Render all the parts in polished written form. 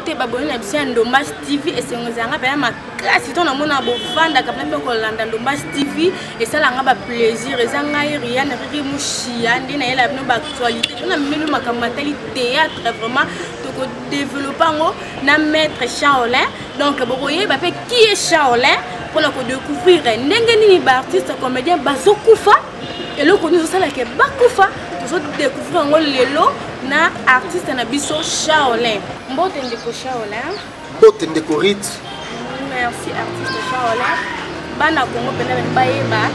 te baboni na biso Ndombas TV et c'est ngozanga pa ma classe ton na mona bofanda ka pe ko landa Ndombas TV et ça nga ba plaisir ezanga rien riri mushia ndina yela no ba actualité on a menu makamatali théâtre vraiment to développer ngo na maître Shaolin donc bokoye ba pe qui est Shaolin pour la découvrir ndenge nini ba artiste comédien bazokufa et le connu ça la ke bakufa to découvrir ngo lelo na artiste na biso Shaolin. Mbote ndeko Shaolin. Mbote ndeko Rit. Merci artiste Shaolin. Bana Congo pena bayeba.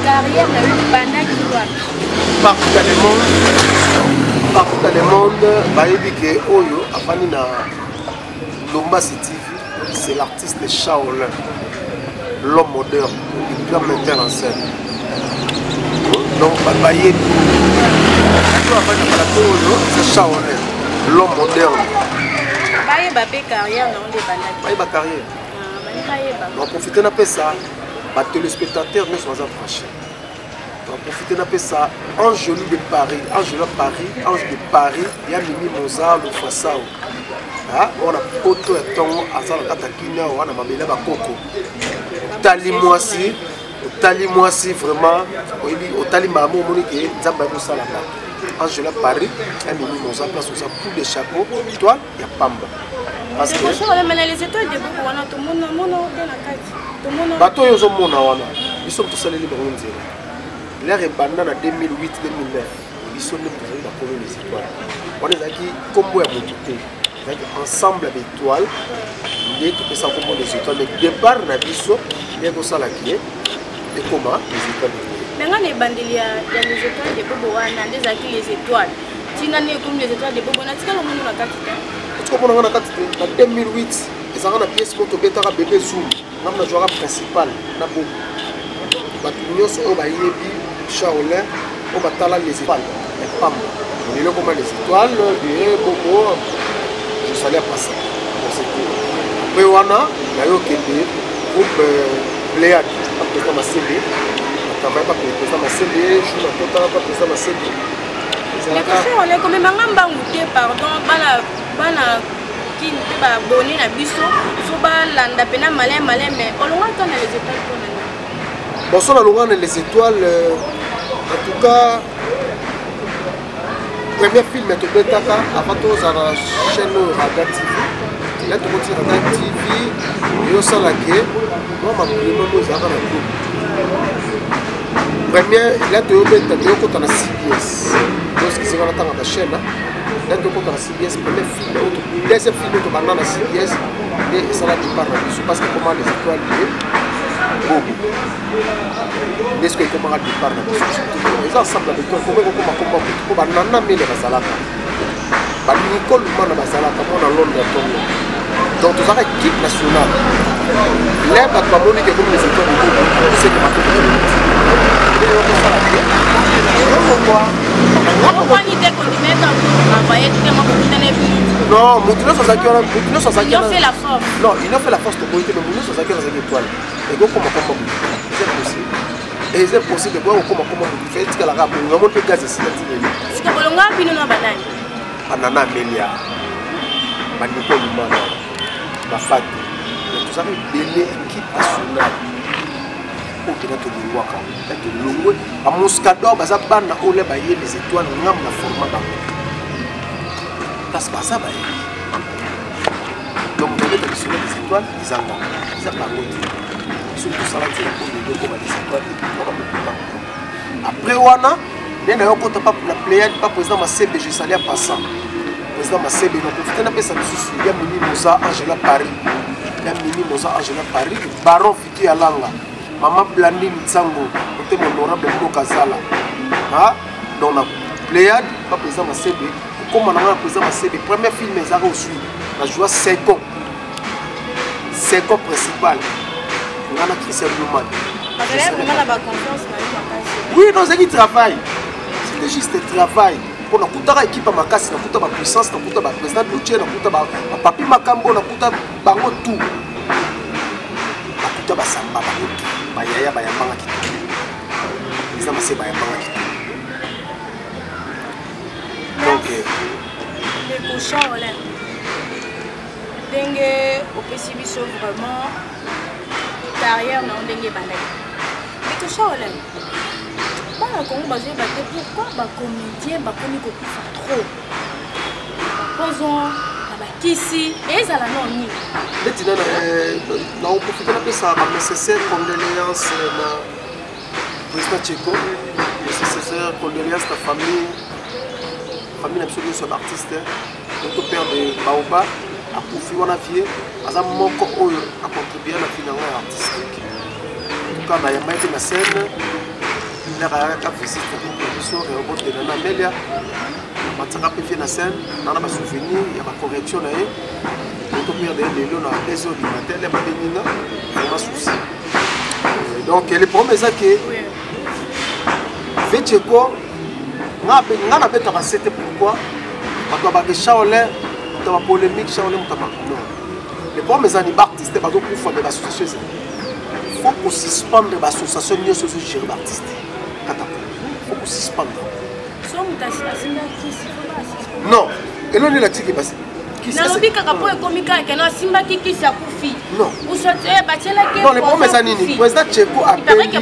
Carrière na bana kiwa. Partout dans le monde, bayebi ke oyo afani na Ndombas TV, c'est l'artiste Shaolin. L'homme moderne, le grand metteur en scène. Donc bayebi c'est Shaolin, l'homme moderne. Bayeba pe carrière na on débana. Bayeba carrière. On profite de ça, les téléspectateurs ne sont pas franchis. On profite de ça, Angeli de Paris, Angela Paris, Ange de Paris, il y a Mimi Mozart, le Fassao. On a Poto et Tongo, Azal Katakina, on a Mabela Bakoko. Tali Moisi, vraiment, au Tali Mamou, Monique, Zambabou Salama. Angela Paris, un Mimi Mozart, place où ça pour des chapeaux, toi, il y a Pamba. Parce que les étoiles de beaucoup, on a tout le monde dans la carte. Bateau, ils ont mon awana. Ils sont tous allés dans le monde. L'air est bandé en 2008-2009. Ils sont les premiers les étoiles. On est aquí comme moi à monter. Ensemble avec étoiles, il est tout ça comme les étoiles. Mais départ na biso, il y a ça la clé. Et comment les étoiles. Maintenant les bandeliers, il y a les étoiles de Bobo Wana, les aki les étoiles. Tina ne comme les étoiles de Bobo, na tika le monde na carte. Tu comprends on a carte en 2008. Ils ont une pièce moto bêta bébé zoom. Même le joueur principal na Bobo. Batunyo so ba yebi Shaolin, on va tala les étoiles. Les femmes. On est là comme les étoiles de Bobo. Je salais pas ça. Après wana, na yo kende groupe Pléiade, après ça ma CD. Travaille pas pour ça ma CD, je suis total pas pour ça ma CD. Les cochons on est comme mangamba outé pardon, bana qui ne peut pas abonner na biso, so ba landa pena malin mais on loin quand les étoiles pour nous. Bon ça la loin les étoiles en tout cas premier film est au Betaka avant tout à la chaîne Raga TV. Là tout le monde Raga TV, yo ça la guerre, moi ma première chose à la première, là tu as la CBS. Donc, c'est dans la chaîne. Là tu as la CBS. Premier film, deuxième film, tu as la CBS. Et ça va te parler. Parce que comment les étoiles Bobo. Est-ce que comment tu parles ils ensemble avec toi. Comment on a mis les Basalaka. Nicole Mana Basalaka, on a Londres. Donc, tu as une équipe nationale. Là, tu as montré que les étoiles c'est que non, Moutino Sasaki, ils ont fait la force. Non, ils ont fait la force de politique, mais Moutino Sasaki dans une étoile. Et donc, comment c'est possible. Et c'est possible que comment vous faites que la rap, nous avons fait gaz ici. Est-ce que vous avez vu nos bananes? Banana Melia, Maniko Lumana, Mafati. Tout ça, une belle équipe nationale. Pour que nous waka, nous à Moscador, baza bana ole baye les étoiles, ngam la format. Parce que ça va. Donc vous avez sur les étoiles, ils ont pas surtout ça là c'est pour les deux comme les étoiles. Après wana, il y a un compte pas pour la Pléiade, pas président Massebe, je salue en passant. Président Massebe, donc profitez d'un peu ça dessus. Il y a Mimi Mozart, Angela Paris. Il y a Mimi Mozart, Angela Paris, Baron Fiti Alanga. Maman Blandine Tsango, côté mon honorable Kazala. Donc la Pléiade, pas président Massebe. Comme on a président Massebe, premier film est reçu. La joie 5 ans. 5 ans principal. On a Christian Bluman. Oui, non, c'est qui travaille. C'était juste un travail. Pour la équipe à ma casse, la puissance, la président Loutier, la papi Makambo, la bango tout. La basamba, bango tout. Bayaya, bayambanga qui tout. Les amis, c'est bayambanga qui tout. Donc, les cochons, ndenge opesi biso vraiment carrière na ndenge balai mais que ça olay bana kongo bazoyeba te pourquoi bacomédien bakomi kokufa trop posons na bakisi ezala noni neti na oprofite napesa banécessaire condoléance na président Tcheko nécessaire condoléance na famille na biso nyonso ya baartiste notre père de Baoba akufi wana vie aza moko oyo acontribue na financement ya artistique en tout cas nayamba ete na scène lera ayaka visite biso reobotela na melia matanga mpe vie na scène nana basouvenir ya bacorrection na ye notre père de lelo na 2 heures du matin le babenginga vraiment souci donc le problème eza ke Vetcheko nga nabetaka sete pourquoi bato babake Shaolin dans la polémique, non. Le problème est que les artistes ne sont pas de l'association. Il faut qu'on suspende l'association de gérer l'artiste. Il faut qu'on suspende. Non. Et là, on est là qui est passé. Non, le problème est que le président Tcheko a payé.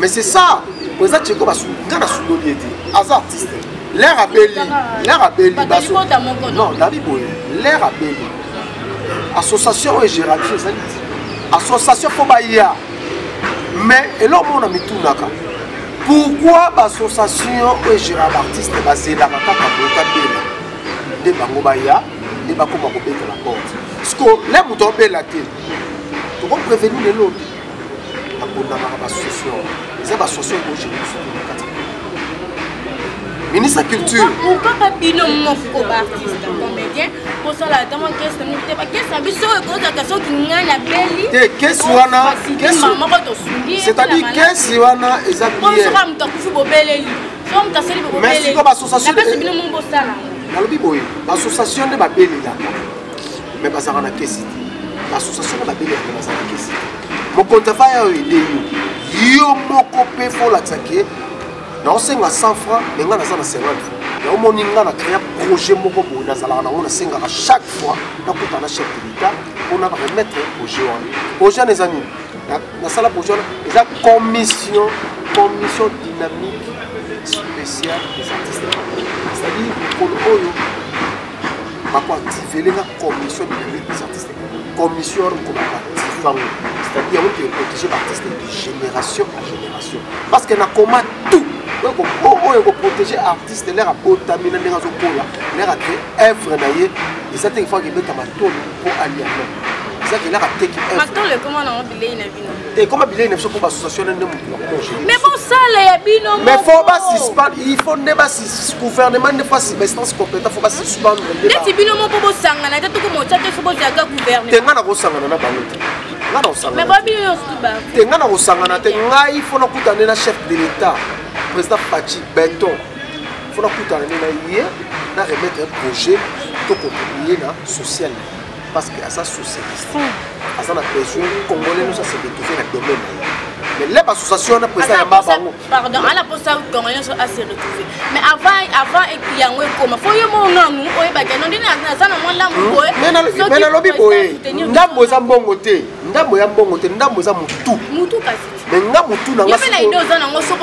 Mais c'est ça. Le président Tcheko a soudé les artistes. L'air à Béli. Non, David Boye. L'air à Béli. Association et Géraldine. Association Fobaïa. Mais, et là, on a mis tout là. Pourquoi l'association et Gérald artiste basée là, de Bangobaya, de Bakoma de la porte. Parce que les moutons belles la télé. Tu peux prévenir les autres. L'association. C'est l'association que j'ai ministre de la Culture. Pourquoi pas bino mon artiste comédien pour ça la demande qu'est-ce que nous t'es pas qu'est-ce que biso et cause question qui ngana beli qu'est-ce wana c'est-à-dire qu'est-ce wana exactement pour ça me takufu bobeleli donc ta seli bobeleli mais c'est comme association de bino mon bosala na lobi boy association de babeli là mais bazara na kesi l'association de babeli na bazara na kesi mon compte fa ya yo moko pe fo la tsake non c'est 100 francs mais nga na 50 francs au moins nga na créer projet moko bo na zala na on senga chaque fois na kutana chef de l'État pour na remettre projet les amis na sala projet la commission dynamique spéciale des artistes c'est-à-dire pour oyo ba ko activer la commission dynamique des artistes commission ko ba c'est-à-dire on peut protéger l'artiste de génération en génération parce que na comment tout on peut protéger l'artiste, l'air à botaminer, l'air à zokola, l'air à créer œuvre naïe. Et ça, il faut qu'il mette ma tourne pour aller à l'homme. C'est ça qu'il a raté qui est. Maintenant, comment on a bilé une bino? Et comment bilé une pour l'association de nous? Mais bon, ça, les bino. Mais il faut pas suspendre. Il faut ne pas si gouvernement ne fasse instance compétente, il faut pas suspendre. Les bino mon pour sangana, tu comme ça, tu faut dire que gouvernement. T'es ngana ko sangana na baluti. Ngana ko sangana. Mais pas bino tout bas. T'es ngana ko sangana, t'es ngai il faut na kutana na chef de l'État. Président Pachi Béton, il faut remettre un projet pour contribuer à la social. Parce que ça socialiste. À ça, on a besoin Congolais, nous, ça c'est détruire le domaine. Mais l'association, on a président pardon, à la poste Congolais, ça a se retrouver. Mais avant, il y a un comment. Faut y avoir un nous, on est bagage. On dit que ça n'a pas l'amour. Mais dans le lobby, ndambo za mbongo te, ndambo ya mbongo te, ndambo za mutu. Mutu kasi. Mais nga mutu na nga. Yopela idoza na ngoso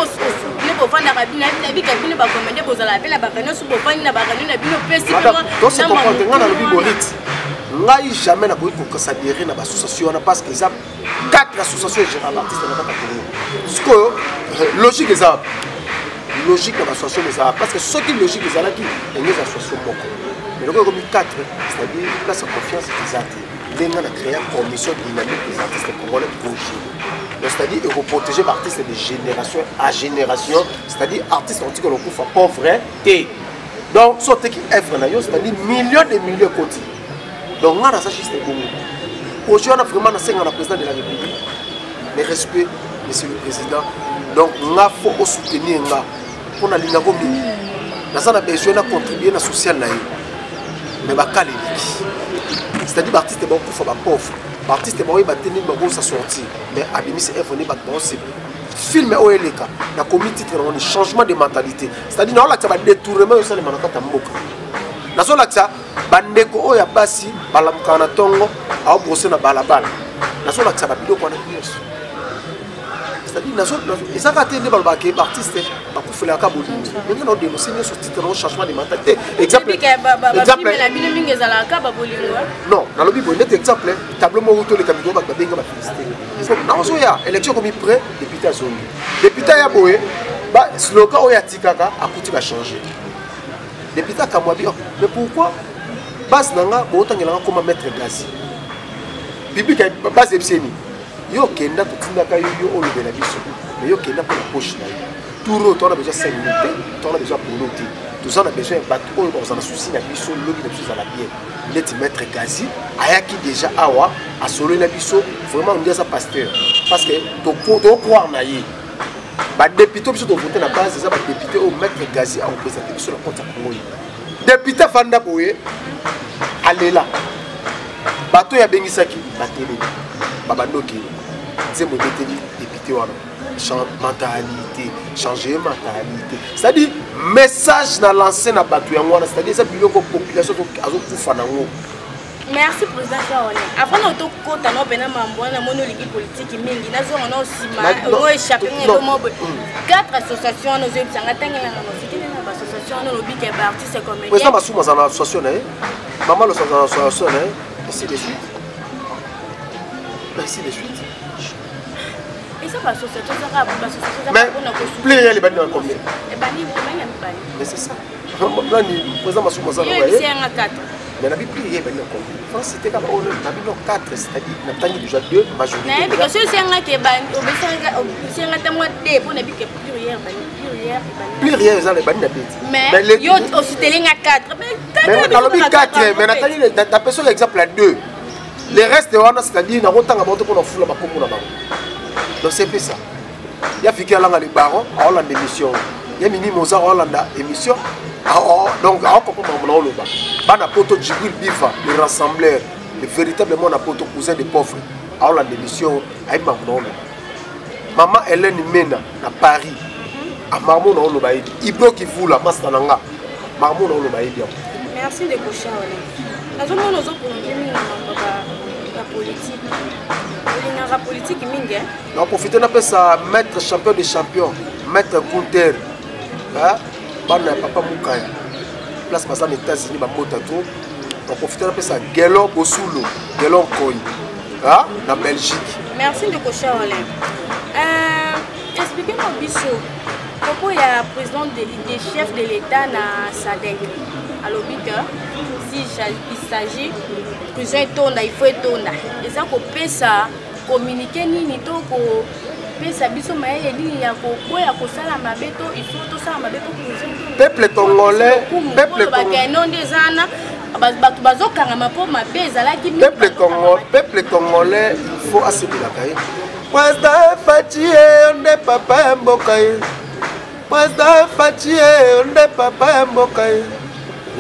ne bovanda kabina na bika bino ba commander bozala apela ba kana su bovanda na ba kana na bino pesi moi. Donc c'est comprendre nga na lobby bolit. Ngai jamais na boyi ko s'adhérer na ba association parce que ça 4 associations gérant l'artiste na kaka Congo. Parce que logique ça. Logique na association des arts parce que ce qui logique des arts qui est une association moko. Mais le comme 4 c'est-à-dire place confiance des artistes. Lenga na créer commission dynamique des artistes congolais projet. C'est-à-dire il faut protéger l'artiste de génération à génération, c'est-à-dire artistes antiques qu'on trouve pauvreté. Donc ce qui est œuvre c'est-à-dire millions de millions de côtés. Donc on a ça juste pour nous. Aujourd'hui on a vraiment un président de la République. Mais respect monsieur le président. Donc on a faut soutenir là pour la ligne comme nous. On a besoin de contribuer à la social là. Mais ba calé. C'est-à-dire l'artiste est beaucoup pauvre. L'artiste est beaucoup batenu beaucoup sa sortie. Mais Abimi c'est venu battre c'est film OLK. La comité titre on changement de mentalité. C'est-à-dire non là tu vas détournement ça les manaka tamboka. nazolakisa bandeko oyo ya basi balamukaka na ntongo aobrose na balabala nazolakisa babiloko wana nyonso c'est-à-dire ezaka te nde balobaka ye baartiste bakufelaka bolingo ndenge na odénonce nyonso titre no changement de mentalité exemple non nalobi boye ndete exemple tableau moko toleka mikolo bato babenga bafélicité naozoya élection komi près député azongi député ya boye slogan oyo atikaka akuti bachange député akamwa bi mais pourquoi base nanga bootangelanga koma maître gazi biblike base ebiseni yo kenda totindaka yo olobela biso mais yo kenda pour la poche na yo tour to on a besoin 5 minutes to on a besoin pour l'autre tout ça on a besoin bato oyo bazana souci na biso lobi na biso za la bien net maître gazi ayaki déjà awa a solo na biso vraiment on dit ça pasteur parce que to croire na ye ba député biso to voter na base ça ba député au maître gazi a représenter biso la compte ya Congo député Fanda Boye alela bato ya bengisaki batele babandoki nzembo beteli député wana mentalité changer mentalité c'est-à-dire message na lancer na bato yango wana c'est-à-dire ça biloko population azokufa nango. Merci président Jean-Olé. Après notre côté na bena mambo na mono l'équipe politique mingi na zo na osima ngo échappé ngo 4 associations nos ebisanga tangela na mosiki na ba association no lobi ke ba artiste comme président basuma za na association na maman lo za na association na ainsi de suite ainsi de suite et ça ba association ça ba association mais plus rien les bani na combien et bani mais c'est ça là ni président basuma za na ba c'est un 4 mais la Bible est bien compris. France c'était comme on a vu 4, c'est-à-dire on a déjà 2 majorité. Mais parce que c'est un qui est ban, c'est un témoin de pour ne plus que plus rien ça les bani na bête. Mais yo aussi télé à 4. Mais dans le 4 mais Nathalie la personne l'exemple à 2. Les restes wana c'est-à-dire na rotanga bato pour na fula ba komona ba. Donc c'est ça. Il y a fiki alanga les barons à Hollande émission. Il y a mini Mozart Hollande émission. Donc, on a poto Djibril Bifa, le rassembleur, le véritablement on a poto cousin des pauvres. Alors la démission, avec maman Hélène Mena à Paris, à Marmon on le baïdi. Ibro qui vous la mastananga, Marmon on le baïdi. Merci de coucher. La zone où nous avons la politique, la politique mingue. On profite de ça, maître champion des champions, maître Counter. Bana papa Mukaya place aux États-Unis ba mota to on profite de ça Gelon Bosulo Gelon Koy na Belgique. Merci de cocher Olé. Expliquez-moi biso pourquoi il y a président des chefs de l'État na SADC à l'obika si il s'agit prison tonda il faut tonda et ça ko pesa communiquer nini to ko pesa biso maye ni ya ko boya ko sala mabeto il faut to sala mabeto ko peuple congolais peuple congolais il faut accepter la caille Président Fatih on est papa mboka Président Fatih on est papa mboka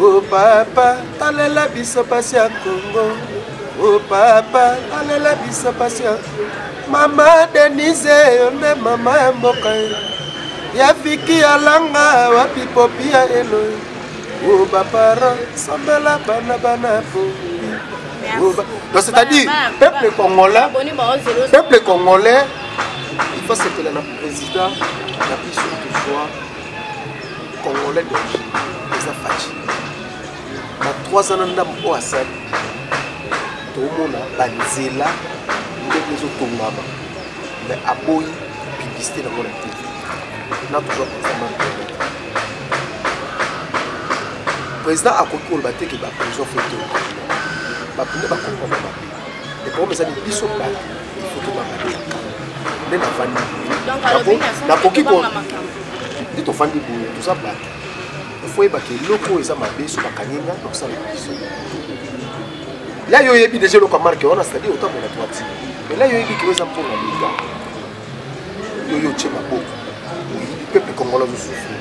oh papa talela biso pasi ya Congo oh papa talela biso pasi ya Mama Denise on est mama mboka ya fiki alanga wapi popi ya elo o bapara sambela bana po donc c'est-à-dire peuple congolais il faut se que le président la biso toutefois congolais d'origine les Fatih na 3 ans ndam o asali to mona banzela ndenge zo tongama mais aboyi publicité dans mon activité. N'a toujours le président a compris le bâtiment qui va prison photo. Va prendre va comprendre ma. Et pour mes amis ils sont là. Il faut tout bagarrer. Mais la famille. Donc la coquille pour. Dit au famille pour tout ça là. Il faut évacuer loko et ça m'a bien sur la canina donc ça la prison. Là il y a eu déjà le marque on a c'est-à-dire autant de la droite. Mais là il y a eu qui veut ça pour la liga. Yo tchema beaucoup. Le peuple congolais souffre.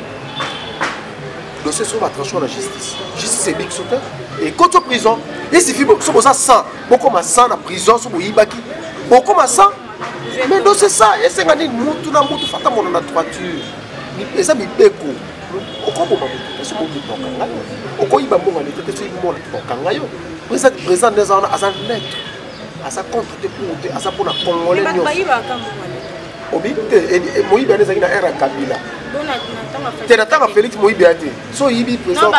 Dossier sur la tranchée de la justice. Justice c'est big sauteur. Et quand tu es en prison, il suffit de ça 100. Beaucoup de 100 en prison, sur le Ibaki. Beaucoup de 100. Mais donc c'est ça. Et c'est un moutou na moutou fata mon na toiture. Et ça mi beko. okoboma motu te soki okanga yo okoyiba mbongo leta te soki mona okanga yo président des ans aza neutre aza contre te pour te aza mpona congolais nyonso obibi te moyibi ane ezalaki na ere ya kabila te na ntango félix moyibi ya te so oyibi président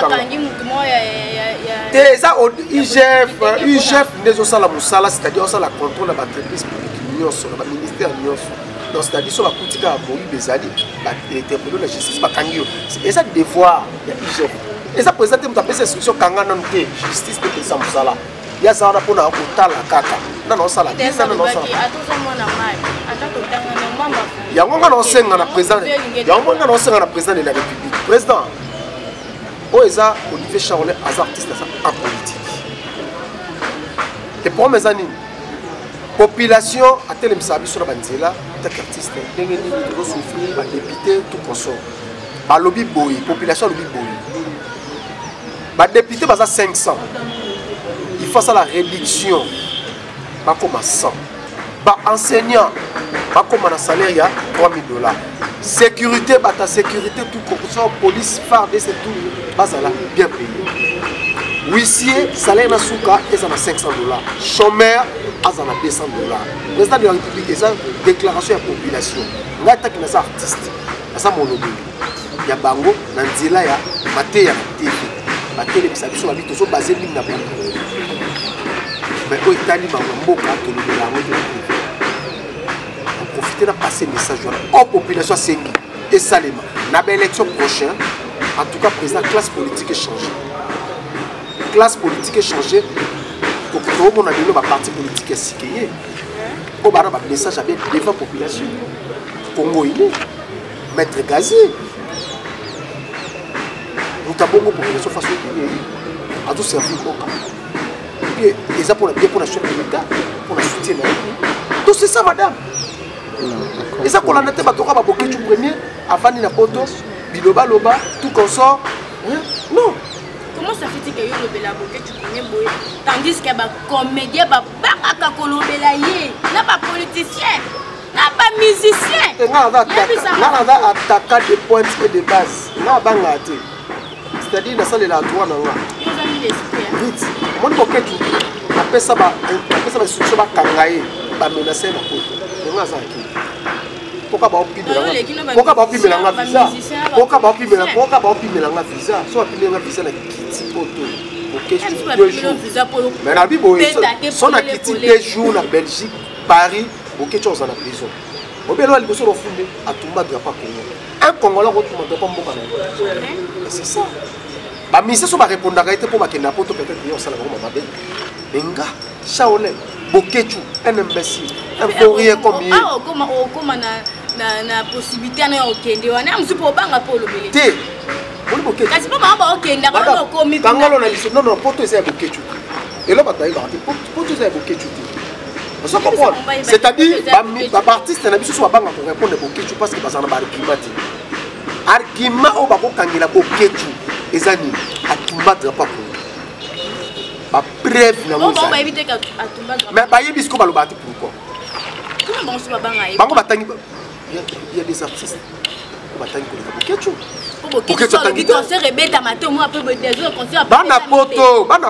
te eza ugf nde ezosala mosala c'est-à-dire osala contrôle na baentreprise publique nyonso na baministère nyonso donc c'est-à-dire so bakuti kaka moyibi ezali bainterpelo na justice bakangi yo eza devoir ya ugf eza président te moto apesa instruction kanga nanu te justice te pesa mosala yaza wana mpona kotala kaka nana osala bisa nana osala yango nga na osenga na président yango nga na osenga na président de la république président oyo eza Olivier Charolais aza artiste aza en politique te problème eza nini population atelemisa biso na banzela taki artiste ndenge nini tozosouffrir badépute tout consort balobi boye population alobi boye badépute baza 500 il faut ça la réduction comme à 100 enseignant comme un salaire il y a 3000 $. Sécurité bata sécurité tout comme police phare c'est tout bazala bien payé huissier salaire na souka et ça na 500 $, chômeur azana 200 $. Président de la République et ça déclaration de population ngata ki na artiste ça mon lobi ya bango na nzela ya mate ya TV batele bisabiso ba bito so basé lim na bango mais au Italie mboka to le la mode profiter de passer message aux populations sengi et salema na ba élection prochaine en tout cas président classe politique est changée pour que tout le monde ait ba parti politique sikeye au bara ba message à bien devant population Congo il est maître Gazé nous avons beaucoup population face au à tout servir et ça pour la bien pour la chef de l'État pour la soutien de tout c'est ça madame et ça qu'on a noté batoka ba boketu premier avant ni na poto biloba loba tout consort non comment ça fait que yo lobela boketu premier boy tandis que ba comédien ba baka kolobela ye na ba politicien na ba musicien na va attaquer des points et des bases na banga te c'est-à-dire na salle la droit na nga vite mon boketu apesa ba instruction ba kangaye ba menacer na poto nga za ki pourquoi ba opimela nga visa pourquoi ba opimela nga visa so opimela nga visa na kiti poto boketu 2 jours mais na bibo son a kiti 2 jours na Belgique Paris boketu on na prison obelo ali boso rofunde atumba drapa Congo un Congolais rotumba drapa mboka na c'est ça ba mise so ba répondre à été pour bakenda poto peut-être yo sala ngoma mabe benga Charolais boketu un imbécile un vaurien comme il comment na possibilité na okende wana msupo obanga polo bele te on boketu kasi pas mama okenda ba komi kangalo na biso non poto eza boketu et là bataille ba poto eza boketu c'est-à-dire ba artiste na biso so banga ko répondre boketu parce que bazana ba argument o ba ko kangela boketu ezani atumba drapa ko ba preuve na mo mais ba yebi sko ba lo bati pourquoi comment bon so banga e bango batangi il y a des artistes batangi ko ka boketu boketu tangi concert rebeta matin moi peu des autres concert bana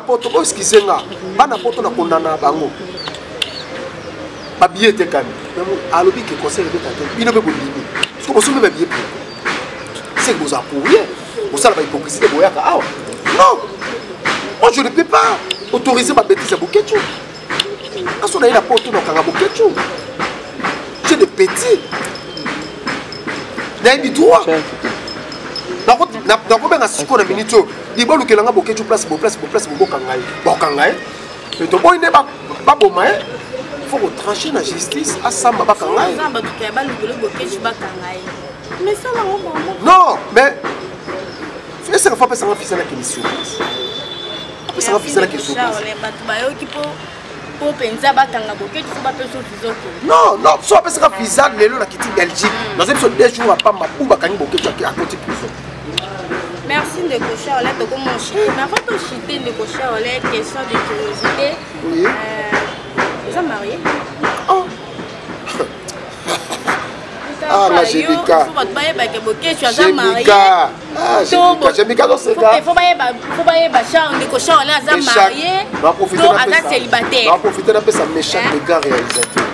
poto ko skisenga bana poto na kondana bango ba billet te kan alobi ke concert rebeta te bino be bolini sko bo so me ba billet c'est que vous appuyez vous savez la hypocrisie de Boyaka. Ah non, moi je ne peux pas autoriser ma bêtise à Boketu. Quand on a eu la porte dans Kanga Boketu, j'ai des petits. Il y a des droits. Dans combien de secondes, minutes, il y a des gens Boketu place, Bokangaï. Bokangaï. Et donc, il n'est pas bon, il faut trancher la justice à Samba Bakangaï. Mais ça va, non, mais. Est-ce qu'il faut passer un fils à la question? Passer un fils à la question. Non, non, soit passer un fils à la quitte Belgique. Dans une seule 2 jours, pas ma pouba quand il y a à côté de prison. Merci de cocher au lait de comment mais avant de chiter de cocher au lait, question de curiosité. Oui. Vous êtes mariés? Oh. Ah, la Jébika. Il faut tu as marié. Ah, Jébika, c'est ça. Il faut pas Charles, on est Charles, on est marié. On est célibataire. On va profiter d'un peu sa méchante de gars réalisateur.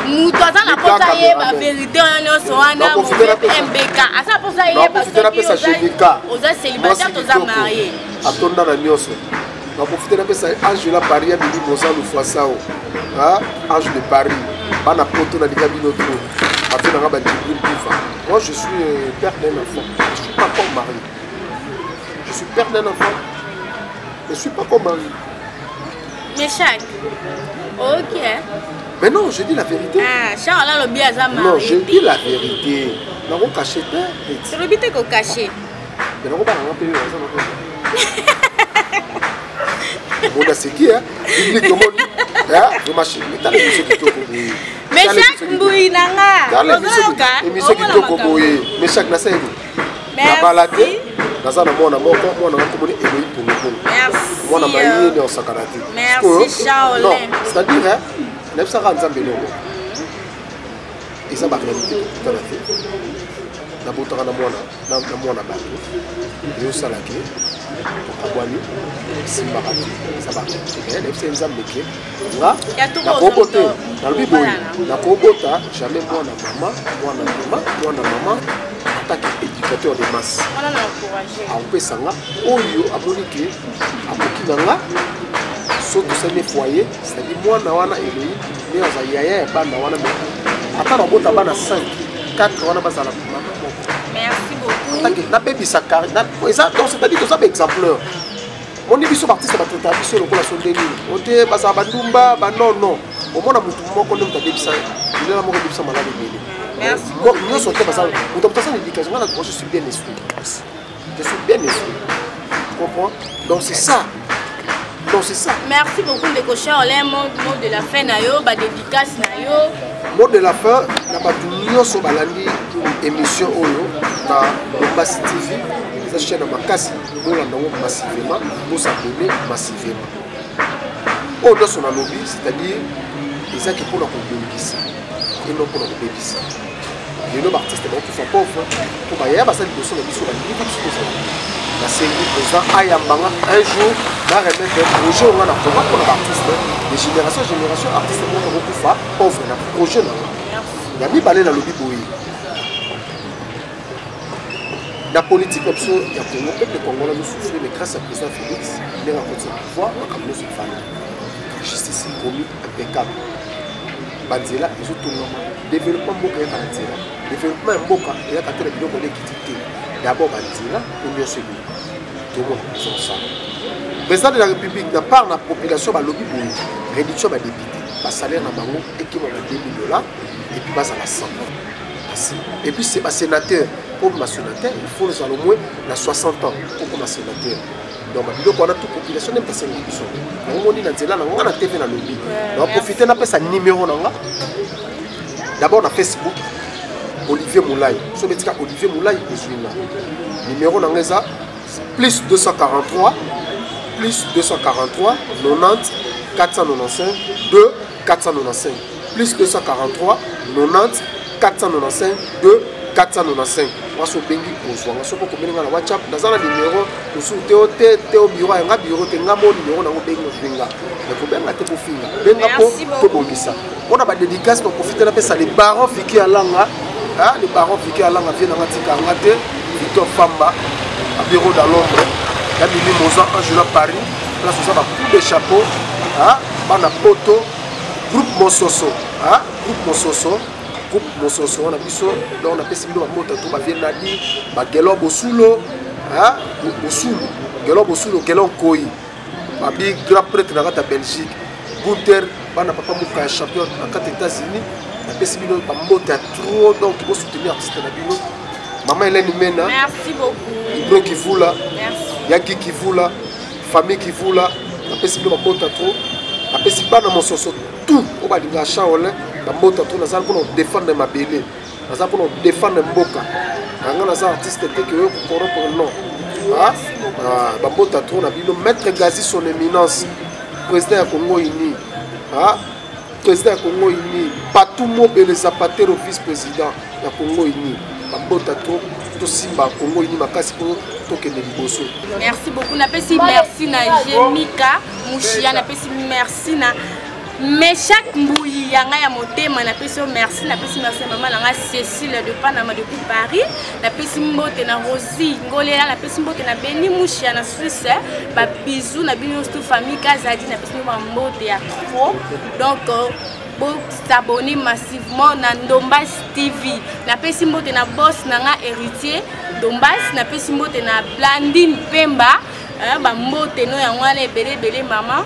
Nous avons la porte à la vérité, on a MBK. À ça, pour ça, il y a pas de célibataire, on a marié. Attends, la nioso. On va profiter d'un peu ça. Angela Paris a dit Mozart le Foissao. Ange de Paris. Bana poto na liga bino trop. Après na ba Djibril Koufa. Moi je suis père d'un enfant. Je suis pas encore marié. Je suis père d'un enfant. Je suis pas encore marié. Mais chaque. OK. Mais non, je dis la vérité. Ah, Charles a le bien à marié. Non, je dis la vérité. Na ko caché te. C'est le bité ko caché. Mais na ko ba na payer ça. Bon, c'est qui, hein? Public, comment on dit? Hein? Je machine. Mais t'as les musiques qui t'ont coupé. Mais chaque mbouille nanga. T'as les musiques qui t'ont coupé. Mais chaque n'a pas été. La balade. Dans un moment, on a commandé Eloï pour le coup. Merci. Moi, on a marié dans sa karaté. Merci, Charles. Non, c'est-à-dire, hein? On a ça à Nzambe. Et ça, ma réalité, tout à fait. D'abord, on a battu. Et au salaki. Abwani Simbarati ça va elle c'est une zambeke nga na kobote na biboyi na kobota jamais moi na maman tant qu'éducateur de masse on a encouragé on peut sanga oyo abolike akokinanga surtout c'est mes foyers c'est-à-dire moi na wana Eloï mais on a yaya banda wana ata na bota bana 5 4 wana bazala merci beaucoup. Na baby sa carrière. Donc c'est-à-dire que ça c'est exemplaire. Mon émission artiste va traiter émission le la sondeli. On te basa bandumba ba non. Au moins na mutu moko ndem ta baby sa. Il a moko baby sa malade bébé. Merci. Moi nous sommes basa. Ou ta personne éducation. Moi je suis bien instruit. Je suis bien instruit. Tu comprends? Donc c'est ça. Donc c'est ça. Merci beaucoup de cocher en l'air mot de la fin na yo, ba dédicace na yo. Mot de la fin, na ba nyonso balandi émission oyo na Bombas TV. Ça chaîne à Makasi, nous l'avons massivement, nous s'abonner massivement. Oh, dans son lobby, c'est-à-dire les gens qui pour la communauté et non pour la bébé. Les noms artistes qui sont pauvres, pour y avoir ça de son émission, la série président Ayambanga, un jour, va remettre un projet on a pour l'artiste, de génération en génération, artistes beaucoup pauvres, un projet. Il y a mis balai dans le lobby pour la politique comme ça, il y a le peuple congolais nous souffre, mais grâce à président Félix, il a continué à pouvoir, comme nous sommes fans. Justice commis impeccable. Banzela, ils ont tout le monde. Développement Mboka et Banzela. Développement Mboka, il y a quand même des qui d'abord Banzela, pour mieux se dire. Tout le monde est ensemble. Le président de la République n'a pas la population, le lobby pour réduction des députés. Le salaire n'a pas équivalent à $2 000 et puis bas à la 100. Et puis c'est ma sénateur. Pour ma sénateur, il faut nous allons moins 60 ans pour ma sénateur. Donc on a toute population même pas 5 émissions. On dit dans on a TV dans le lobby. On va profiter d'un peu sa numéro d'abord on a Facebook Olivier Moulay. Ce métier Olivier Moulay numéro dans les plus 243 90 495 2 495 plus 243 90 495 2 495. Moi, je suis venu à WhatsApp. Dans un numéro, je suis au bureau, un bureau, un numéro, on a des dédicaces pour profiter de ça. Les barons Fiki Alanga, les barons Fiki Alanga viennent à Matikangate, Victor Famba, à bureau dans Londres, il y a Mimi Mozart, Angela Paris, place où ça va plus de chapeaux, Bana Poto, groupe Mososo, groupe Mososo. Groupe Mososo, on a vu ça, là on a fait Sibilo Mota, tout va venir Nadi, Gelo Bosulo, Gelo Bosulo, Gelo Koi, Babi, grand prêtre dans la Belgique, Gunther, Bana Papa Mouka, champion dans 4 États-Unis, on a fait Sibilo Mota, trop, donc il faut soutenir l'artiste Nabilo. Maman Hélène Mena, merci beaucoup. Ibro qui vous là, merci. Yaki qui vous là, famille qui vous là, on a fait Sibilo Mota trop, on a fait Sibana Mososo, tout, on va dire à Chaolin. Pour défendre ma bébé, pour défendre Mboka. Les artistes qui sont non. Maître Gazi, son éminence, président du Congo Uni. Président du Congo Uni, Patou Mobile Zapatero, vice-président. na Congo ini babota to simba Congo ini makasi po tokende liboso. Merci beaucoup na pesi merci na Jemika Mushia na pesi merci na mais chaque mbouyi yanga ya motema na pesi merci na pesi merci maman na Cécile de Panama depuis Paris na pesi mbote na Rosie Ngolela na pesi mbote na Beni Mushia na Suisse ba bisous na bino toute famille Kazadi na pesi mbote ya trop donc pour s'abonner massivement na Ndombas TV na pesi mbote na boss na nga héritier Ndombas na pesi mbote na Blandine Pemba ba mbote no ya ngwana ebele maman